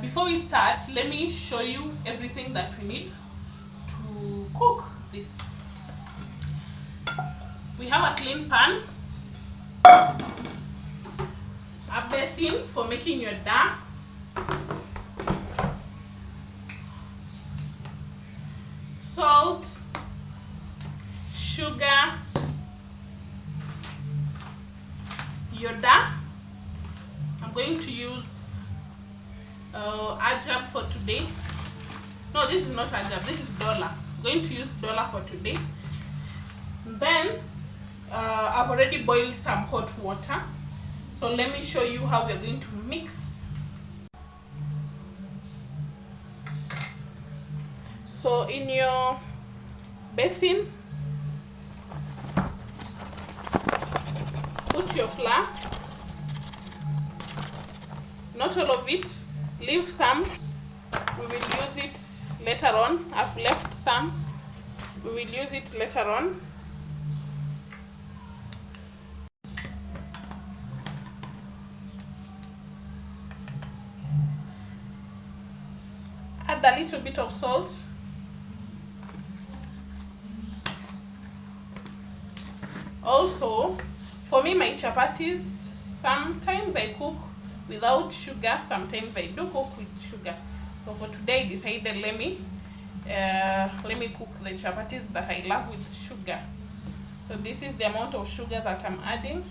Before we start, let me show you everything that we need to cook this. We have a clean pan, a basin for making your dal, salt, sugar, your dal. I'm going to use ajab for today. No, this is not ajab, this is dollar. I'm going to use dollar for today. Then I've already boiled some hot water, so let me show you how we're going to mix. So in your basin, put your flour, not all of it, leave some, we will use it later on. I've left some, we will use it later on. Add a little bit of salt. Also, for me, my chapatis, sometimes I cook without sugar, sometimes I do cook with sugar. So for today, I decided let me cook the chapatis that I love with sugar. So this is the amount of sugar that I'm adding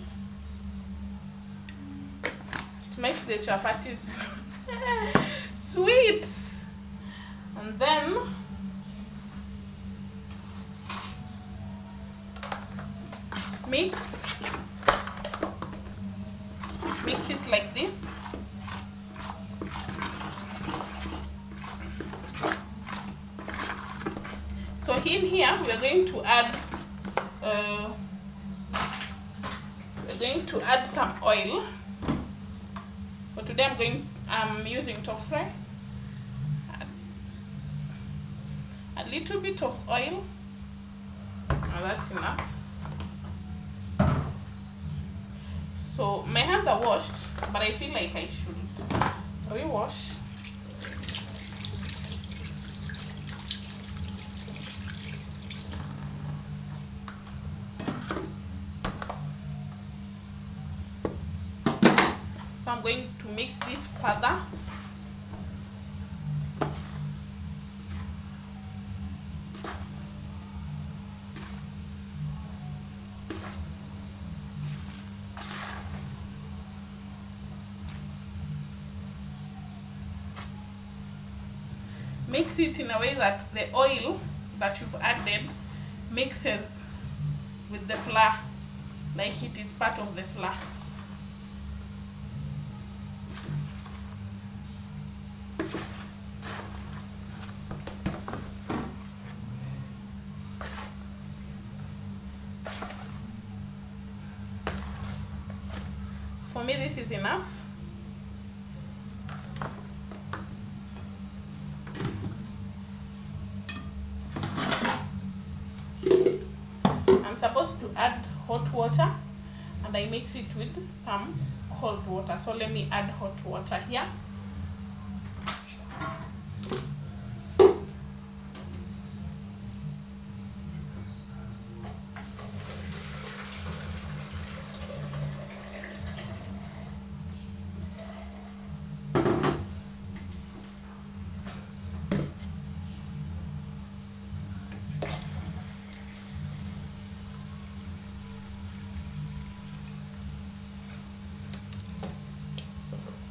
to make the chapatis sweet. And then mix it like this. So in here we are going to add some oil. For today I'm using top fry. A little bit of oil. Now that's enough. So my hands are washed, but I feel like I should rewash. So I'm going to mix this further. Mix it in a way that the oil that you've added mixes with the flour, like it is part of the flour. For me, this is enough. I'm supposed to add hot water, and I mix it with some cold water. So let me add hot water here.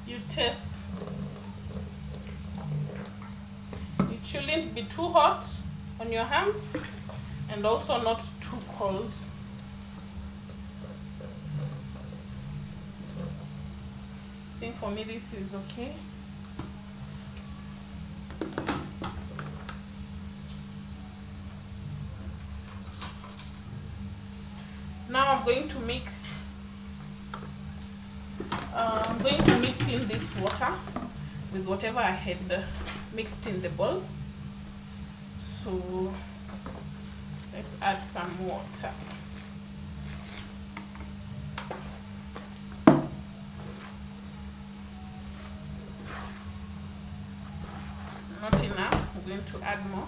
You taste. It shouldn't be too hot on your hands and also not too cold. I think for me this is okay. Now I'm going to mix in this water with whatever I had mixed in the bowl. So let's add some water. going to add more.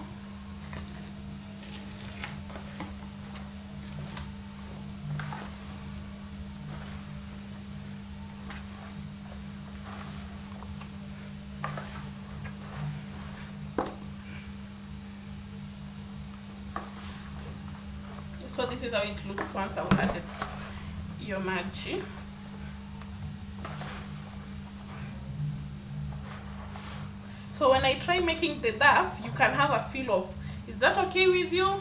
So this is how it looks once I've added your maji. So when I try making the dough, you can have a feel of, is that okay with you?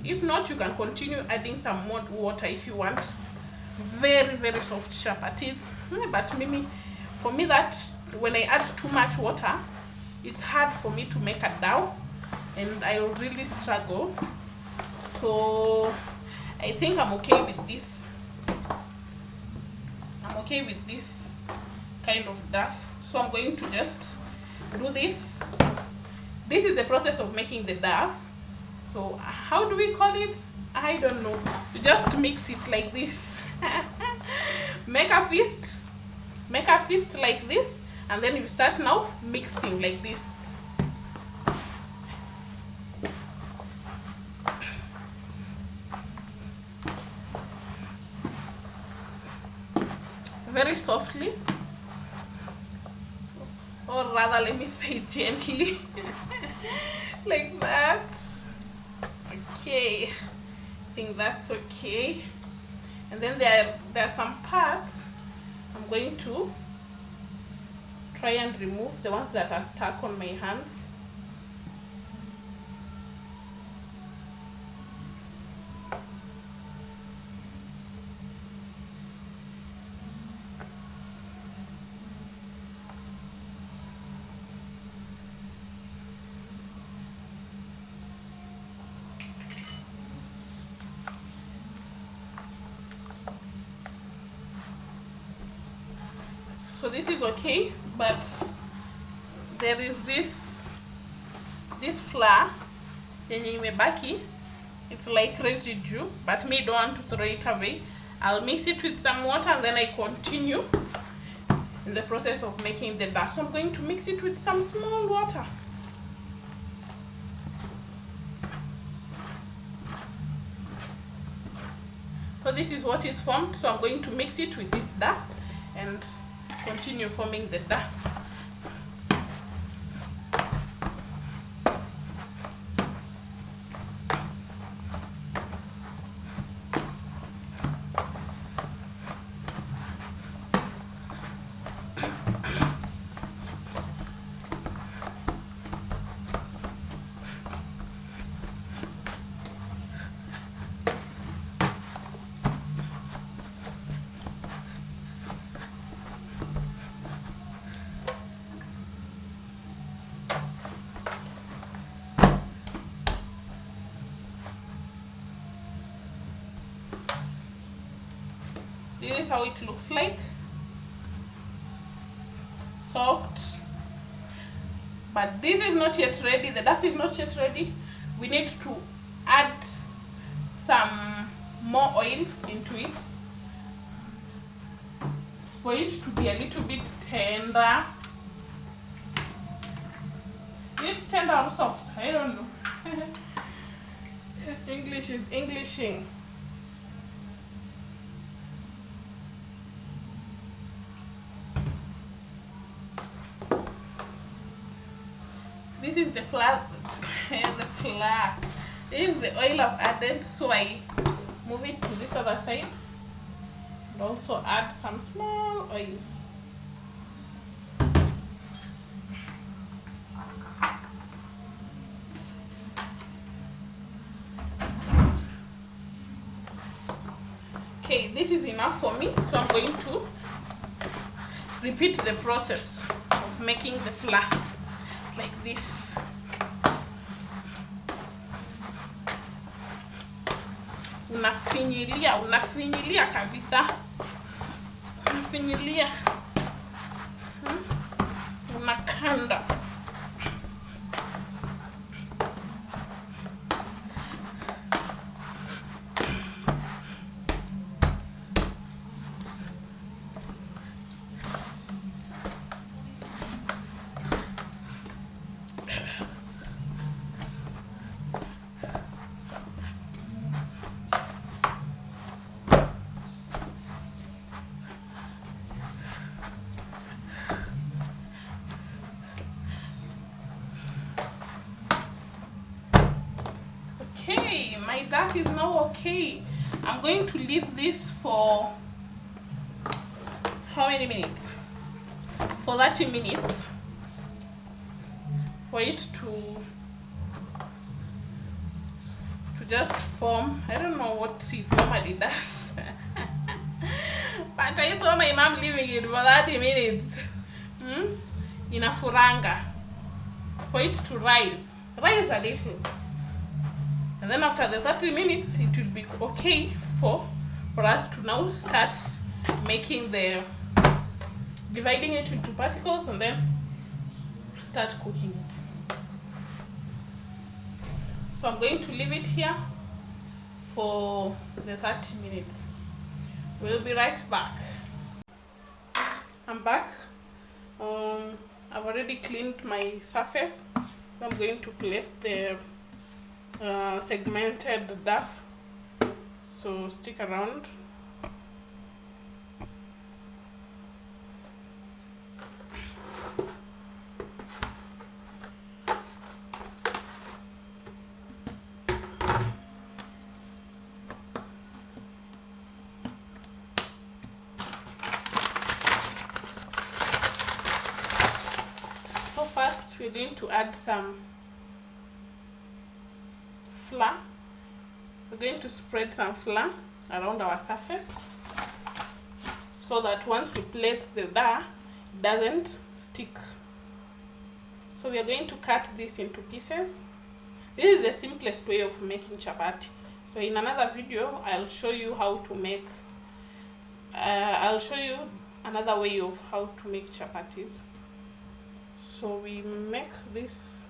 If not, you can continue adding some more water if you want very, very soft chapatis. But for me, that when I add too much water, it's hard for me to make a dough, and I will really struggle. So I think I'm okay with this. I'm okay with this kind of dough. So I'm going to just do this. This is the process of making the dough. So how do we call it? I don't know. You just mix it like this. Make a fist like this, and then you start now mixing like this. Very softly, or rather, let me say gently. Like that. Okay, I think that's okay. And then there are some parts I'm going to try and remove, the ones that are stuck on my hands. So this is okay, but there is this flour yenye imebaki. It's like residue, but me don't want to throw it away. I'll mix it with some water, and then I continue in the process of making the dough. So I'm going to mix it with some small water. So this is what is formed. So I'm going to mix it with this dough and continue forming the dough. This is how it looks like. Soft. But this is not yet ready. The dough is not yet ready. We need to add some more oil into it for it to be a little bit tender. It's tender or soft, I don't know. English is Englishing. This is the flour. This is the oil I've added, so I move it to this other side and also add some small oil. Okay, this is enough for me, so I'm going to repeat the process of making the flour like this. Unafinyilia kabisa. Unafinyilia. Unakanda. My duck is now okay. I'm going to leave this for how many minutes? For 30 minutes for it to just form. I don't know what it normally does. But I saw my mom leaving it for 30 minutes in a furanga for it to rise a little, and then after the 30 minutes it will be okay for us to now start making dividing it into particles and then start cooking it. So I'm going to leave it here for the 30 minutes. We'll be right back. I'm back. I've already cleaned my surface. I'm going to place the segmented duff, so stick around. So first we're going to add some flour. We're going to spread some flour around our surface so that once we place the dough, it doesn't stick. So we are going to cut this into pieces. This is the simplest way of making chapati. So in another video, I'll show you how to make, I'll show you another way of how to make chapatis. So we make this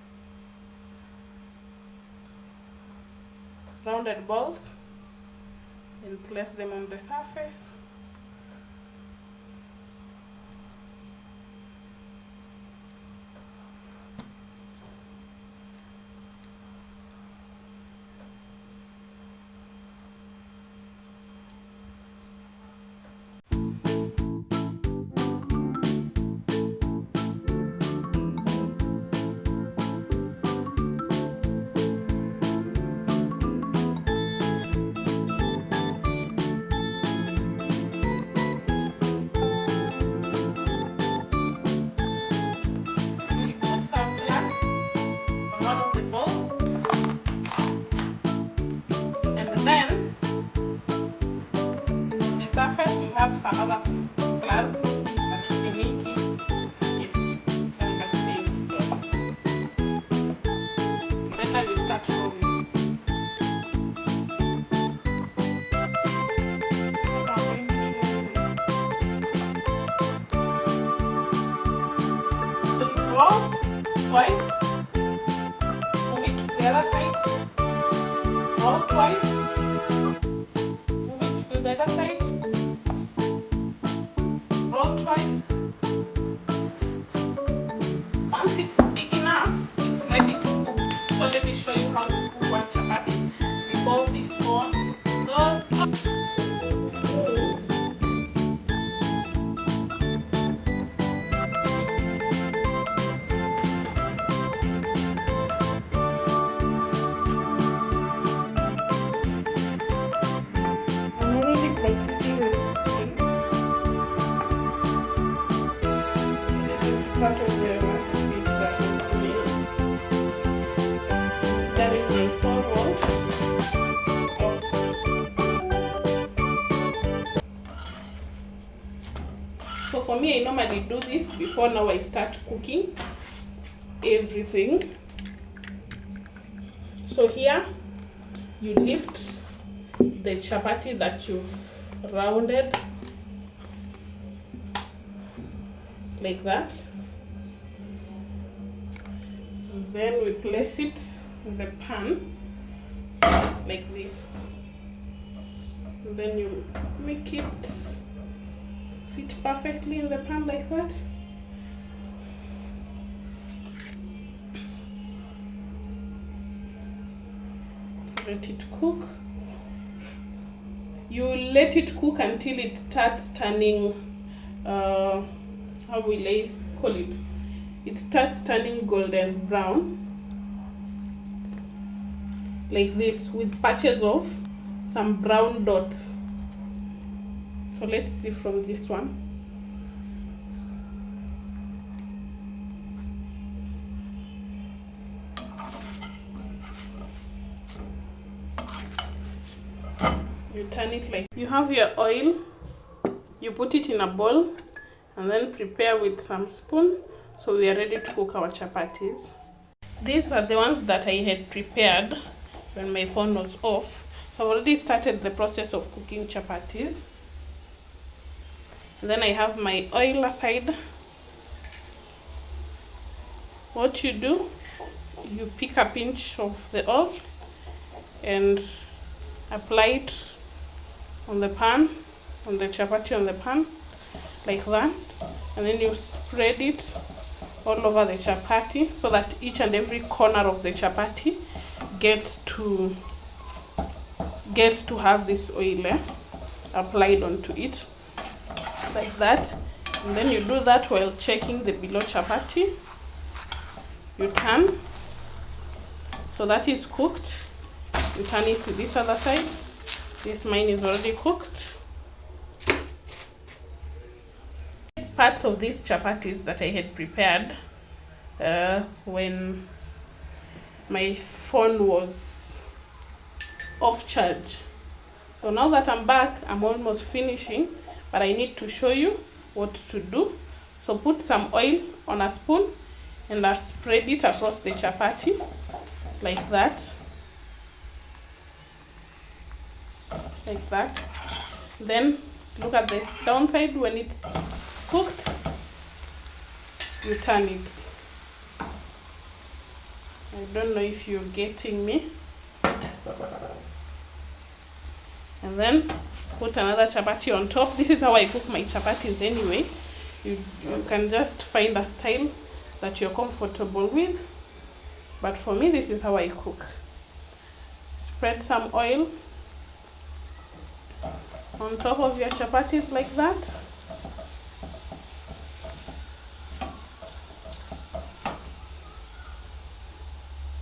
rounded balls and place them on the surface. Then the surface we have some other flour that we need is like a same. Then I will start rolling. So you roll twice, move it to the other side, roll twice. The other side, roll twice. Once it's big enough, it's ready to cook. So let me show you how to cook one chapati before this one goes up. Part of the recipe that is my 4 rolls. So for me, I normally do this before now I start cooking everything. So here you lift the chapati that you've rounded like that. And then we place it in the pan like this. And then you make it fit perfectly in the pan like that. Let it cook. You let it cook until it starts turning, how will I call it? It starts turning golden brown. like this with patches of some brown dots. So let's see from this one. You turn it like you have your oil, you put it in a bowl and then prepare with some spoon. So we are ready to cook our chapatis. These are the ones that I had prepared when my phone was off. So I've already started the process of cooking chapatis. And then I have my oil aside. What you do, you pick a pinch of the oil and apply it on the pan, on the chapati on the pan, like that. And then you spread it all over the chapati so that each and every corner of the chapati gets to have this oil applied onto it, like that. And then you do that while checking the below chapati. You turn, so that is cooked. You turn it to this other side. This mine is already cooked. Parts of these chapatis that I had prepared when my phone was off charge. So now that I'm back, I'm almost finishing, but I need to show you what to do. So put some oil on a spoon and I spread it across the chapati like that. Like that. Then look at the downside. When it's cooked, you turn it. I don't know if you're getting me. And then put another chapati on top. This is how I cook my chapatis anyway. You can just find a style that you're comfortable with, but for me this is how I cook. Spread some oil on top of your chapatis like that.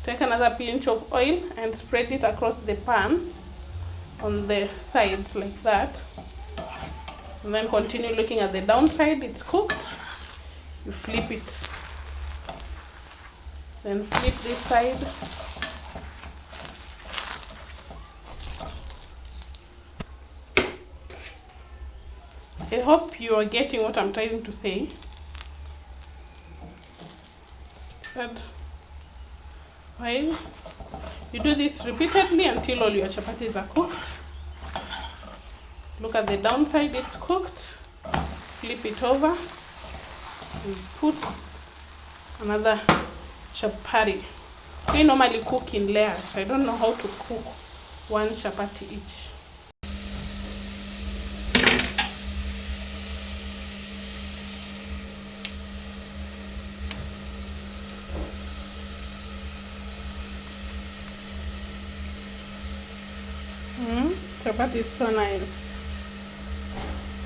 Take another pinch of oil and spread it across the pan on the sides like that. And then continue looking at the downside. It's cooked. You flip it. Then flip this side. I hope you are getting what I'm trying to say. Spread oil. You do this repeatedly until all your chapatis are cooked. Look at the downside, it's cooked. Flip it over and put another chapati. We normally cook in layers. I don't know how to cook one chapati each. Chapati is so nice.